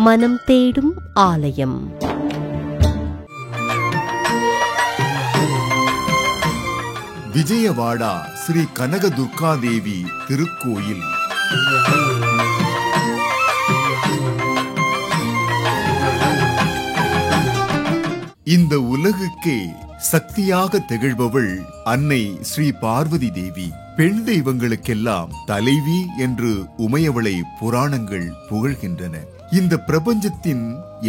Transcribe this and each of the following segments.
மனம் தேடும் ஆலயம். விஜயவாடா ஸ்ரீ கனகதுர்காதேவி திருக்கோயில். இந்த உலகுக்கே சக்தியாக திகழ்பவள் அன்னை ஸ்ரீ பார்வதி தேவி. பெண் தெய்வங்களுக்கெல்லாம் தலைவி என்று உமையவளை புராணங்கள் புகழ்கின்றன. இந்த பிரபஞ்சத்தின்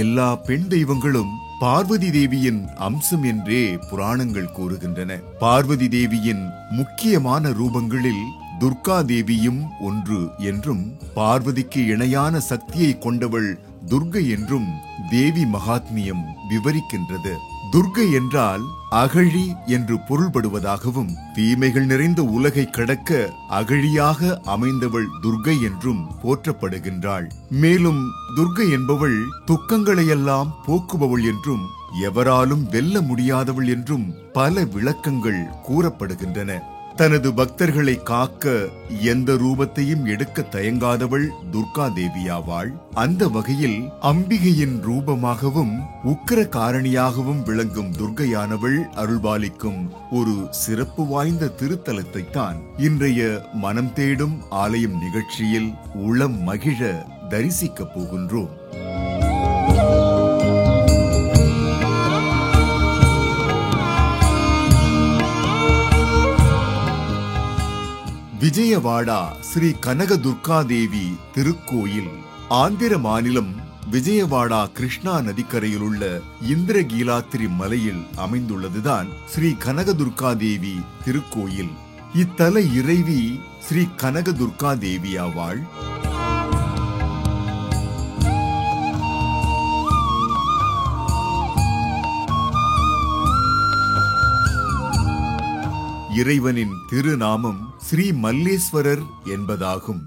எல்லா பெண் தெய்வங்களும் பார்வதி தேவியின் அம்சம் என்றே புராணங்கள் கூறுகின்றன. பார்வதி தேவியின் முக்கியமான ரூபங்களில் துர்கா தேவியும் ஒன்று என்றும், பார்வதிக்கு இணையான சக்தியை கொண்டவள் துர்கை என்றும் தேவி மகாத்மியம் விவரிக்கின்றது. துர்கை என்றால் அகழி என்று பொருள்படுவதாகவும், தீமைகள் நிறைந்த உலகை கடக்க அகழியாக அமைந்தவள் துர்கை என்றும் போற்றப்படுகின்றாள். மேலும் துர்கை என்பவள் துக்கங்களையெல்லாம் போக்குபவள் என்றும், எவராலும் வெல்ல முடியாதவள் என்றும் பல விளக்கங்கள் கூறப்படுகின்றன. தனது பக்தர்களை காக்க எந்த ரூபத்தையும் எடுக்க தயங்காதவள் துர்கா தேவியாவாள். அந்த வகையில் அம்பிகையின் ரூபமாகவும் உக்கிர காரணியாகவும் விளங்கும் துர்கையானவள் அருள்பாலிக்கும் ஒரு சிறப்பு வாய்ந்த திருத்தலத்தை தான் இன்றைய மனம் தேடும் ஆலயம் நிகழ்ச்சியில் உளம் மகிழ தரிசிக்கப் போகின்றோம். விஜயவாடா ஸ்ரீ கனகதுர்காதேவி திருக்கோயில் ஆந்திர மாநிலம் விஜயவாடா கிருஷ்ணா நதிக்கரையில் உள்ள இந்திரகீலாத்திரி மலையில் அமைந்துள்ளதுதான் ஸ்ரீ கனகதுர்காதேவி திருக்கோயில். இத்தல இறைவி ஸ்ரீ கனகதுர்காதேவியாவாள். இறைவனின் திருநாமம் ஸ்ரீ மல்லேஸ்வரர் என்பதாகும்.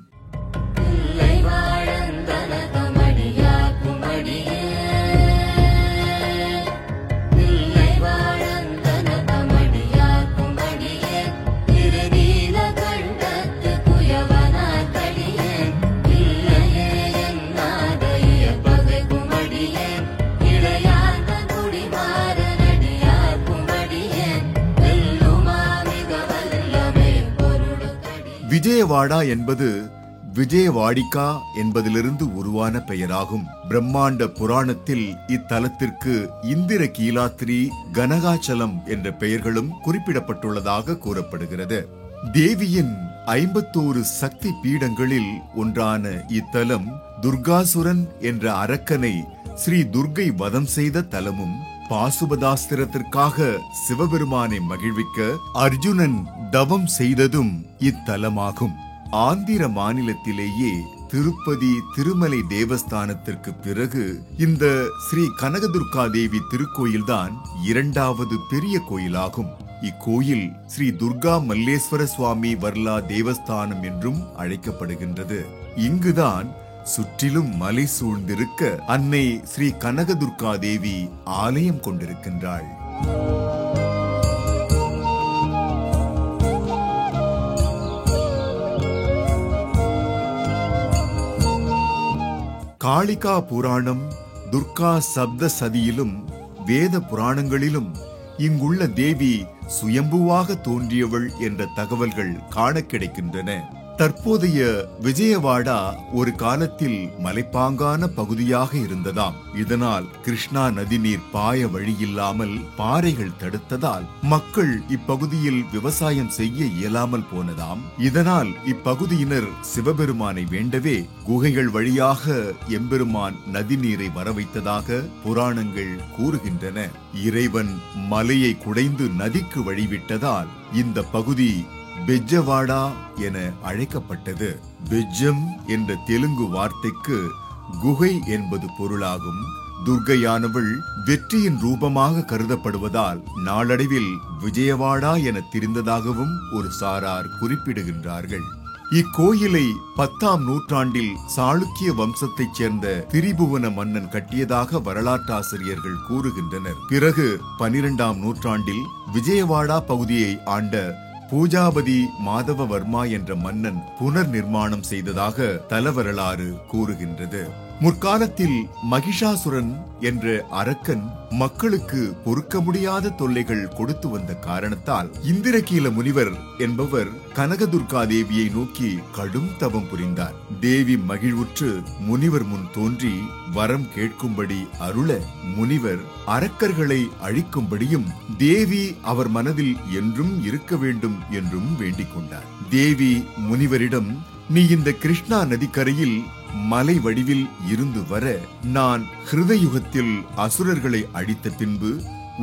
விஜயவாடா என்பது விஜயவாடிகா என்பதிலிருந்து உருவான பெயராகும். பிரம்மாண்ட புராணத்தில் இத்தலத்திற்கு இந்திர கீலாத்திரி, கனகாச்சலம் என்ற பெயர்களும் குறிப்பிடப்பட்டுள்ளதாக கூறப்படுகிறது. தேவியின் 51 சக்தி பீடங்களில் ஒன்றான இத்தலம் துர்காசுரன் என்ற அரக்கனை ஸ்ரீ துர்கை வதம் செய்த தலமும், பாசுபதாஸ்திரத்திற்காக சிவபெருமானை மகிழ்விக்க அர்ஜுனன் தவம் செய்ததும் இத்தலமாகும். ஆந்திர மாநிலத்திலேயே திருப்பதி திருமலை தேவஸ்தானத்திற்கு பிறகு இந்த ஸ்ரீ கனகதுர்காதேவி திருக்கோயில்தான் இரண்டாவது பெரிய கோயிலாகும். இக்கோயில் ஸ்ரீ துர்கா மல்லேஸ்வர சுவாமி வர்லா தேவஸ்தானம் என்றும் அழைக்கப்படுகின்றது. இங்குதான் சுற்றிலும் மலை சூழ்ந்திருக்க அன்னை ஸ்ரீ கனகதுர்காதேவி ஆலயம் கொண்டிருக்கின்றாள். காளிகா புராணம், துர்கா சப்த சதியிலும் வேத புராணங்களிலும் இங்குள்ள தேவி சுயம்புவாக தோன்றியவள் என்ற தகவல்கள் காண கிடைக்கின்றன. தற்போதைய விஜயவாடா ஒரு காலத்தில் மலைப்பாங்கான பகுதியாக இருந்ததாம். இதனால் கிருஷ்ணா நதி நீர் பாய வழியில்லாமல் பாறைகள் தடுத்ததால் மக்கள் இப்பகுதியில் விவசாயம் செய்ய இயலாமல் போனதாம். இதனால் இப்பகுதியினர் சிவபெருமானை வேண்டவே குகைகள் வழியாக எம்பெருமான் நதி நீரை வரவைத்ததாக புராணங்கள் கூறுகின்றன. இறைவன் மலையை குடைந்து நதிக்கு வழிவிட்டதால் இந்த பகுதி பெஜ்ஜவாடா என அழைக்கப்பட்டது. பெஜ்ஜம் என்ற தெலுங்கு வார்த்தைக்கு குகை என்பது பொருளாகும். துர்கையானவள் வெற்றியின் ரூபமாக கருதப்படுவதால் நாளடைவில் விஜயவாடா என தெரிந்ததாகவும் ஒரு சாரார் குறிப்பிடுகின்றார்கள். இக்கோயிலை 10ஆம் நூற்றாண்டில் சாளுக்கிய வம்சத்தைச் சேர்ந்த திரிபுவன மன்னன் கட்டியதாக வரலாற்றாசிரியர்கள் கூறுகின்றனர். பிறகு 12ஆம் நூற்றாண்டில் விஜயவாடா பகுதியை ஆண்ட பூஜாபதி மாதவவர்மா என்ற மன்னன் புனர் நிர்மாணம் செய்ததாக தல வரலாறு கூறுகின்றது. முற்காலத்தில் மகிஷாசுரன் என்ற அரக்கன் மக்களுக்கு பொறுக்க முடியாத தொல்லைகள் கொடுத்து வந்த காரணத்தால் இந்திரகீல முனிவர் என்பவர் கனகதுர்கா தேவியை நோக்கி கடும் தவம் புரிந்தார். தேவி மகிழ்வுற்று முனிவர் முன் தோன்றி வரம் கேட்கும்படி அருள, முனிவர் அரக்கர்களை அழிக்கும்படியும் தேவி அவர் மனதில் என்றும் இருக்க வேண்டும் என்றும் வேண்டிக் கொண்டார். தேவி முனிவரிடம், நீ இந்த கிருஷ்ணா நதிக்கரையில் மலை வடிவில் இருந்து வர நான் ஹிருதயுகத்தில் அசுரர்களை அழித்த பின்பு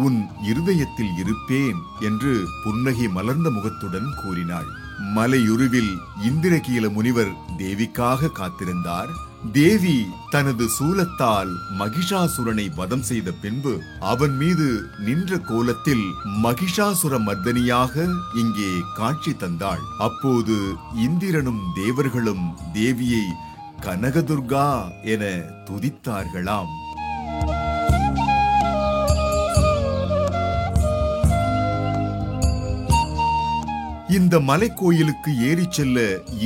உன் இருதயத்தில் இருப்பேன் என்று புன்னகை மலர்ந்த முகத்துடன் கூறினாள். மலையுருவில் இந்திரகீல முனிவர் தேவிக்காக காத்திருந்தார். தேவி தனது சூலத்தால் மகிஷாசுரனை வதம் செய்த பின்பு அவன் மீது நின்ற கோலத்தில் மகிஷாசுர மர்தனியாக இங்கே காட்சி தந்தாள். அப்போது இந்திரனும் தேவர்களும் தேவியை கனகதுர்கா என துதித்தார்களாம். இந்த மலைக்கோயிலுக்கு ஏறி செல்ல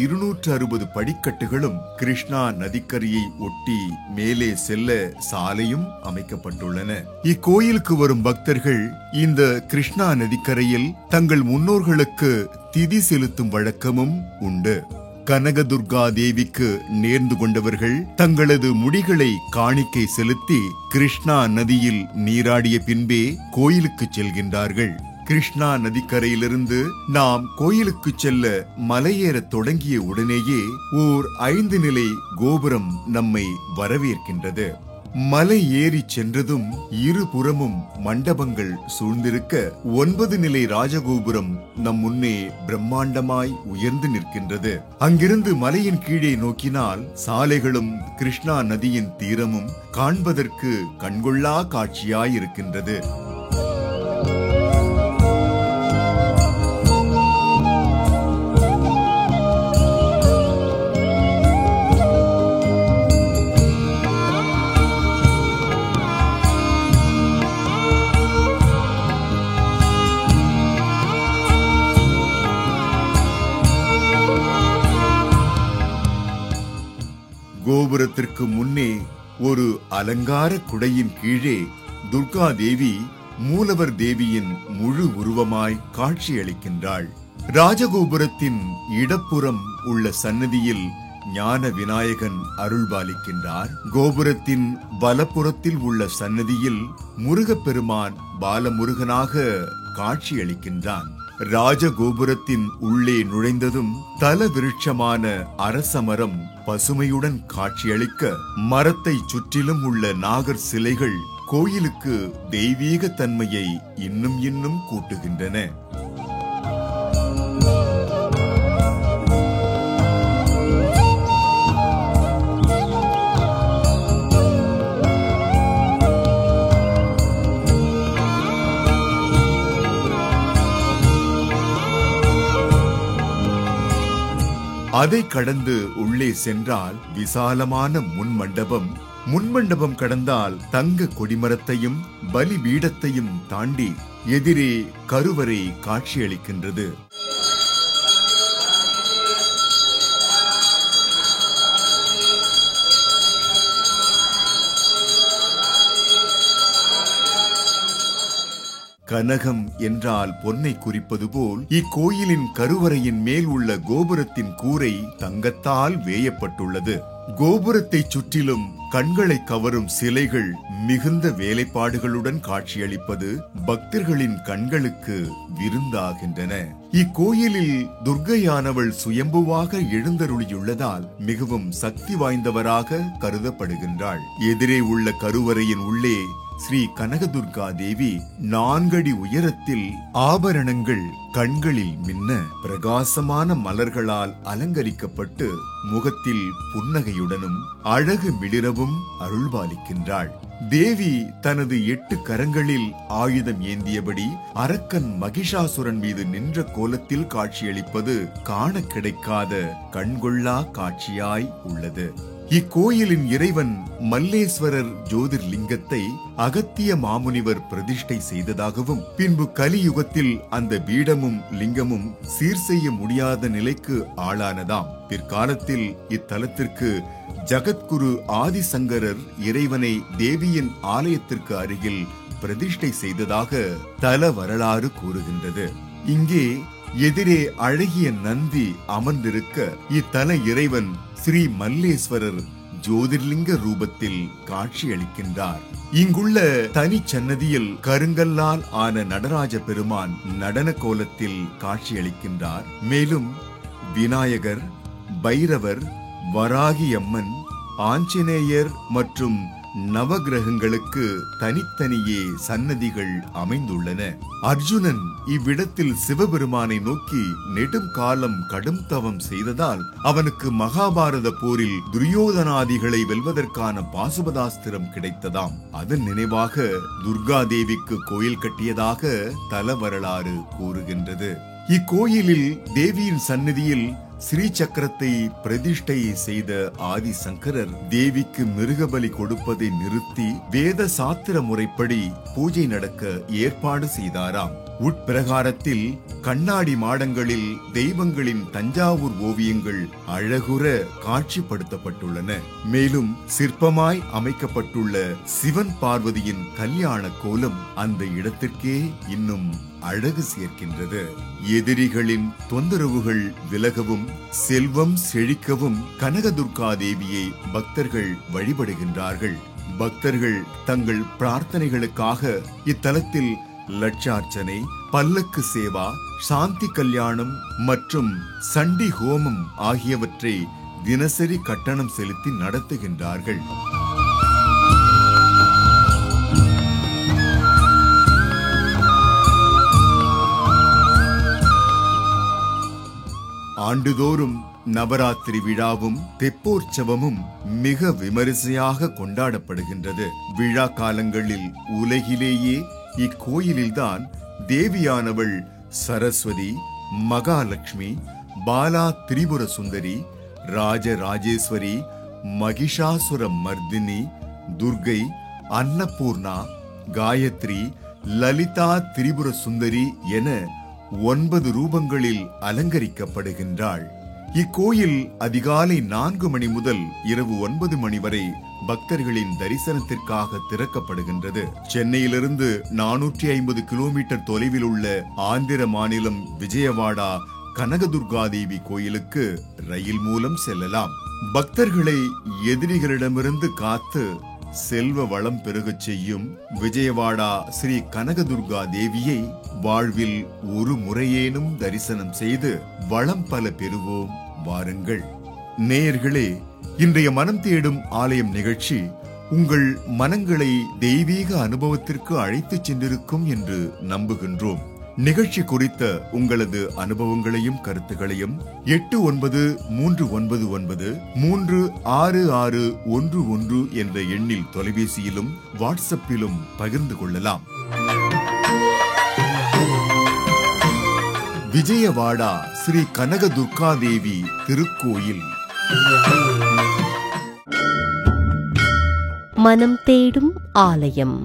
260 படிக்கட்டுகளும் கிருஷ்ணா நதிக்கரையை ஒட்டி மேலே செல்ல சாலையும் அமைக்கப்பட்டுள்ளன. இக்கோயிலுக்கு வரும் பக்தர்கள் இந்த கிருஷ்ணா நதிக்கரையில் தங்கள் முன்னோர்களுக்கு திதி செலுத்தும் வழக்கமும் உண்டு. கனகதுர்கா தேவிக்கு நேர்ந்து கொண்டவர்கள் தங்களது முடிகளை காணிக்கை செலுத்தி கிருஷ்ணா நதியில் நீராடிய பின்பே கோயிலுக்கு செல்கின்றார்கள். கிருஷ்ணா நதிக்கரையிலிருந்து நாம் கோயிலுக்கு செல்ல மலையேற தொடங்கிய உடனேயே ஓர் 5 நிலை கோபுரம் நம்மை வரவேற்கின்றது. மலை ஏறி சென்றதும் இருபுறமும் மண்டபங்கள் சூழ்ந்திருக்க 9 நிலை ராஜகோபுரம் நம் முன்னே பிரம்மாண்டமாய் உயர்ந்து நிற்கின்றது. அங்கிருந்து மலையின் கீழே நோக்கினால் சாலைகளும் கிருஷ்ணா நதியின் தீரமும் காண்பதற்கு கண்கொள்ளா காட்சியாயிருக்கின்றது. கோபுரத்திற்கு முன்னே ஒரு அலங்கார குடையின் கீழே துர்கா தேவி மூலவர் தேவியின் முழு உருவமாய் காட்சியளிக்கின்றாள். ராஜகோபுரத்தின் இடப்புறம் உள்ள சன்னதியில் ஞான விநாயகன் அருள்பாலிக்கின்றார். கோபுரத்தின் வலப்புறத்தில் உள்ள சன்னதியில் முருகப்பெருமான் பாலமுருகனாக காட்சியளிக்கின்றான். ராஜகோபுரத்தின் உள்ளே நுழைந்ததும் தல விருட்சமான அரசமரம் பசுமையுடன் காட்சியளிக்க, மரத்தை சுற்றிலும் உள்ள நாகர் சிலைகள் கோயிலுக்கு தெய்வீக தன்மையை இன்னும் கூட்டுகின்றன. அதை கடந்து உள்ளே சென்றால் விசாலமான முன்மண்டபம் கடந்தால் தங்க கொடிமரத்தையும் பலிபீடத்தையும் தாண்டி எதிரே கருவறை காட்சியளிக்கின்றது. கனகம் என்றால் பொன்னை குறிப்பது போல் இக்கோயிலின் கருவறையின் மேல் உள்ள கோபுரத்தின் கூரை தங்கத்தால் வேயப்பட்டுள்ளது. கோபுரத்தை சுற்றிலும் கண்களை கவரும் சிலைகள் மிகுந்த வேலைப்பாடுகளுடன் காட்சியளிப்பது பக்தர்களின் கண்களுக்கு விருந்தாகின்றன. இக்கோயிலில் துர்க்கையானவள் சுயம்புவாக எழுந்தருளியுள்ளதால் மிகவும் சக்தி வாய்ந்தவராக கருதப்படுகின்றாள். எதிரே உள்ள கருவறையின் உள்ளே ஸ்ரீ கனகதுர்கா தேவி 4 அடி உயரத்தில் ஆபரணங்கள் கண்களில் மின்ன பிரகாசமான மலர்களால் அலங்கரிக்கப்பட்டு முகத்தில் புன்னகையுடனும் அழகு மிளிரவும் அருள்பாலிக்கின்றாள். தேவி தனது 8 கரங்களில் ஆயுதம் ஏந்தியபடி அரக்கன் மகிஷாசுரன் மீது நின்ற கோலத்தில் காட்சியளிப்பது காண கிடைக்காத கண்கொள்ளா காட்சியாய் உள்ளது. இக்கோயிலின் இறைவன் மல்லேஸ்வரர் ஜோதிர்லிங்கத்தை அகத்திய மாமுனிவர் பிரதிஷ்டை செய்ததாகவும், பின்பு கலியுகத்தில் அந்த பீடமும் லிங்கமும் சீர் செய்ய முடியாத நிலைக்கு ஆளானதாம். பிற்காலத்தில் இத்தலத்திற்கு ஜகத்குரு ஆதிசங்கரர் இறைவனை தேவியின் ஆலயத்திற்கு அருகில் பிரதிஷ்டை செய்ததாக தல வரலாறு கூறுகின்றது. இங்கே எதிரே அழகிய நந்தி அமர்ந்திருக்க இத்தல இறைவன் ஸ்ரீ மல்லேஸ்வரர் ஜோதிர்லிங்க ரூபத்தில் காட்சியளிக்கின்றார். இங்குள்ள தனி சன்னதியில் கருங்கல்லால் ஆன நடராஜ பெருமான் நடன கோலத்தில் காட்சியளிக்கின்றார். மேலும் விநாயகர், பைரவர், வராகியம்மன், ஆஞ்சநேயர் மற்றும் நவகிரகங்களுக்கு தனித்தனியே சன்னதிகள் அமைந்துள்ளன. அர்ஜுனன் இவ்விடத்தில் சிவபெருமானை நோக்கி நெடும் காலம் கடும் தவம் செய்ததால் அவனுக்கு மகாபாரத போரில் துரியோதனாதிகளை வெல்வதற்கான பாசுபதாஸ்திரம் கிடைத்ததாம். அதன் நினைவாக துர்காதேவிக்கு கோயில் கட்டியதாக தல வரலாறு கூறுகின்றது. இக்கோயிலில் தேவியின் சந்நிதியில் ஸ்ரீ சக்கரத்தை பிரதிஷ்டை செய்த ஆதிசங்கரர் தேவிக்கு மிருகபலி கொடுப்பதை நிறுத்தி வேத சாத்திர முறைப்படி பூஜை நடக்க ஏற்பாடு செய்தாராம். உட்பிரகாரத்தில் கண்ணாடி மாடங்களில் தெய்வங்களின் தஞ்சாவூர் ஓவியங்கள் அழகுற காட்சிப்படுத்தப்பட்டுள்ளன. மேலும் சிற்பமாய் அமைக்கப்பட்டுள்ள சிவன் பார்வதியின் கல்யாண கோலம் அந்த இடத்திற்கே இன்னும் அழகு சேர்க்கின்றது. எதிரிகளின் தொந்தரவுகள் விலகவும் செல்வம் செழிக்கவும் கனகதுர்கா தேவியை பக்தர்கள் வழிபடுகின்றார்கள். பக்தர்கள் தங்கள் பிரார்த்தனைகளுக்காக இத்தலத்தில் லட்சார்ச்சனை, பல்லக்கு சேவா, சாந்தி கல்யாணம் மற்றும் சண்டி ஹோமம் ஆகியவற்றை தினசரி கட்டணம் செலுத்தி நடத்துகின்றார்கள். ஆண்டுதோறும் நவராத்திரி விழாவும் தெப்போற்சவமும் மிக விமரிசையாக கொண்டாடப்படுகின்றது. விழா காலங்களில் உலகிலேயே இக்கோயிலில்தான் தேவியானவள் சரஸ்வதி, மகாலட்சுமி, பாலா திரிபுர சுந்தரி, ராஜராஜேஸ்வரி, மகிஷாசுர மர்தினி, துர்கை, அன்னபூர்ணா, காயத்ரி, லலிதா திரிபுர சுந்தரி என 9 ரூபங்களில் அலங்கரிக்கப்படுகின்றாள். இக்கோயில் அதிகாலை 4 மணி முதல் இரவு 9 மணி வரை பக்தர்களின் தரிசனத்திற்காக திறக்கப்படுகின்றது. சென்னையிலிருந்து 450 கிலோமீட்டர் தொலைவில் உள்ள ஆந்திர மாநிலம் விஜயவாடா கனகதுர்காதேவி கோயிலுக்கு ரயில் மூலம் செல்லலாம். பக்தர்களை எதிரிகளிடமிருந்து காத்து செல்வ வளம் பெருகச் செய்யும் விஜயவாடா ஸ்ரீ கனகதுர்கா தேவியை வாழ்வில் ஒரு முறையேனும் தரிசனம் செய்து வளம் பல பெறுவோம். வாருங்கள் நேயர்களே, இன்றைய மனம் தேடும் ஆலயம் நிகழ்ச்சி உங்கள் மனங்களை தெய்வீக அனுபவத்திற்கு அழைத்துச் சென்றிருக்கும் என்று நம்புகின்றோம். நிகழ்ச்சி குறித்த உங்களது அனுபவங்களையும் கருத்துகளையும் 8993993661 என்ற எண்ணில் தொலைபேசியிலும் வாட்ஸ்அப்பிலும் பகிர்ந்து கொள்ளலாம். விஜயவாடா ஸ்ரீ கனகதுர்காதேவி திருக்கோயில். மனம் தேடும் ஆலயம்.